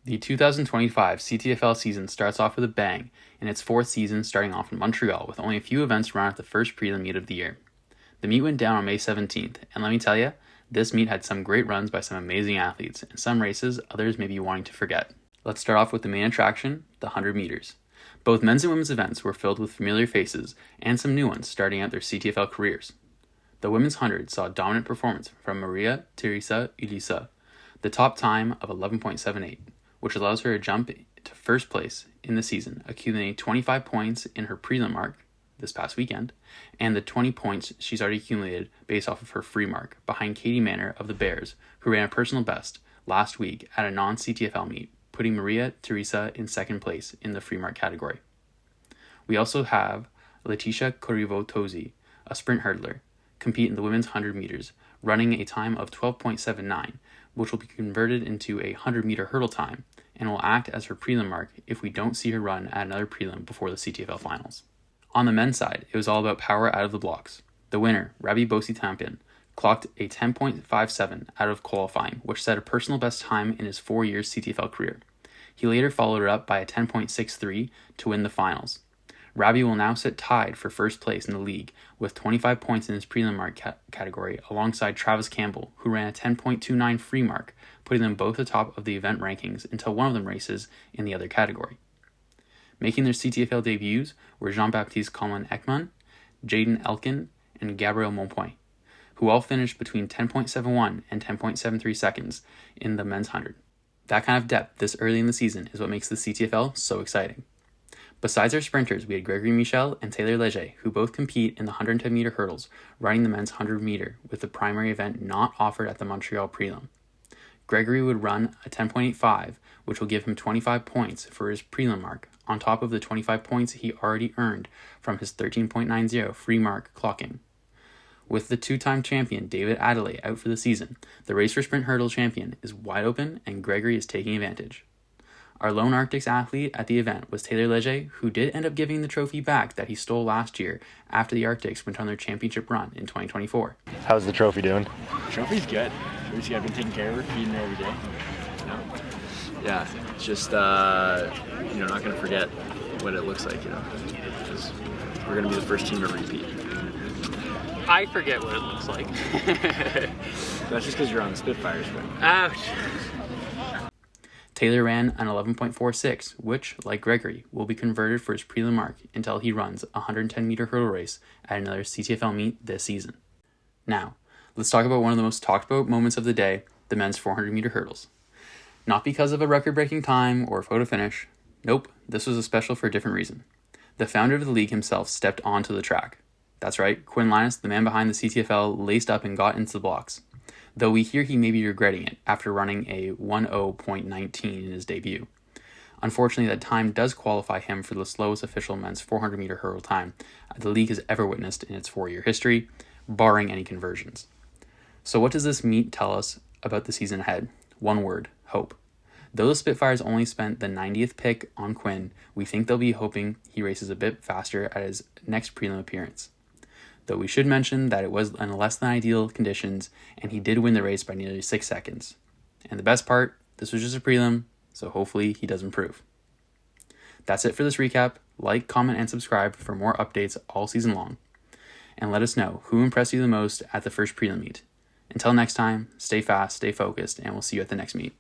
The 2025 CTFL season starts off with a bang, in its fourth season starting off in Montreal with only a few events run at the first prelim meet of the year. The meet went down on May 17th, and let me tell you, this meet had some great runs by some amazing athletes, and some races others may be wanting to forget. Let's start off with the main attraction, the 100 meters. Both men's and women's events were filled with familiar faces, and some new ones starting out their CTFL careers. The women's 100 saw a dominant performance from Maria Therese Ulysse, the top time of 11.78, which allows her to jump to first place in the season, accumulating 25 points in her prelim mark this past weekend, and the 20 points she's already accumulated based off of her free mark, behind Katie Manor of the Bears, who ran a personal best last week at a non-CTFL meet, putting Maria Theresa in second place in the free mark category. We also have Letitia Corrivo-Tosi, a sprint hurdler, compete in the women's 100 meters, running a time of 12.79, which will be converted into a 100-meter hurdle time and will act as her prelim mark if we don't see her run at another prelim before the CTFL finals. On the men's side, it was all about power out of the blocks. The winner, Rabbi Bositampen, clocked a 10.57 out of qualifying, which set a personal best time in his 4 years CTFL career. He later followed it up by a 10.63 to win the finals. Rabbi will now sit tied for first place in the league with 25 points in his prelim mark category alongside Travis Campbell, who ran a 10.29 free mark, putting them both atop of the event rankings until one of them races in the other category. Making their CTFL debuts were Jean-Baptiste Colin Ekman, Jaden Elkin, and Gabriel Monpoint, who all finished between 10.71 and 10.73 seconds in the men's 100. That kind of depth this early in the season is what makes the CTFL so exciting. Besides our sprinters, we had Gregory Michel and Taylor Leger, who both compete in the 110-meter hurdles, running the men's 100-meter, with the primary event not offered at the Montreal prelim. Gregory would run a 10.85, which will give him 25 points for his prelim mark, on top of the 25 points he already earned from his 13.90 free mark clocking. With the two-time champion David Adelaide out for the season, the race for sprint hurdle champion is wide open and Gregory is taking advantage. Our lone Arctics athlete at the event was Taylor Leger, who did end up giving the trophy back that he stole last year after the Arctics went on their championship run in 2024. How's the trophy doing? The trophy's good. I've been taking care of her, feeding her every day. Yeah, it's just, not going to forget what it looks like, because we're going to be the first team to repeat. I forget what it looks like. That's just because you're on the Spitfires, but... Ouch! Taylor ran an 11.46, which, like Gregory, will be converted for his prelim mark until he runs a 110-meter hurdle race at another CTFL meet this season. Now, let's talk about one of the most talked about moments of the day, the men's 400-meter hurdles. Not because of a record-breaking time or a photo finish. Nope, this was a special for a different reason. The founder of the league himself stepped onto the track. That's right, Quinn, Lyness, the man behind the CTFL, laced up and got into the blocks, though we hear he may be regretting it after running a 10.19 in his debut. Unfortunately, that time does qualify him for the slowest official men's 400-meter hurdle time the league has ever witnessed in its 4-year history, barring any conversions. So what does this meet tell us about the season ahead? One word, hope. Though the Spitfires only spent the 90th pick on Quinn, we think they'll be hoping he races a bit faster at his next prelim appearance. Though we should mention that it was in less than ideal conditions, and he did win the race by nearly 6 seconds. And the best part, this was just a prelim, so hopefully he does improve. That's it for this recap. Like, comment, and subscribe for more updates all season long. And let us know who impressed you the most at the first prelim meet. Until next time, stay fast, stay focused, and we'll see you at the next meet.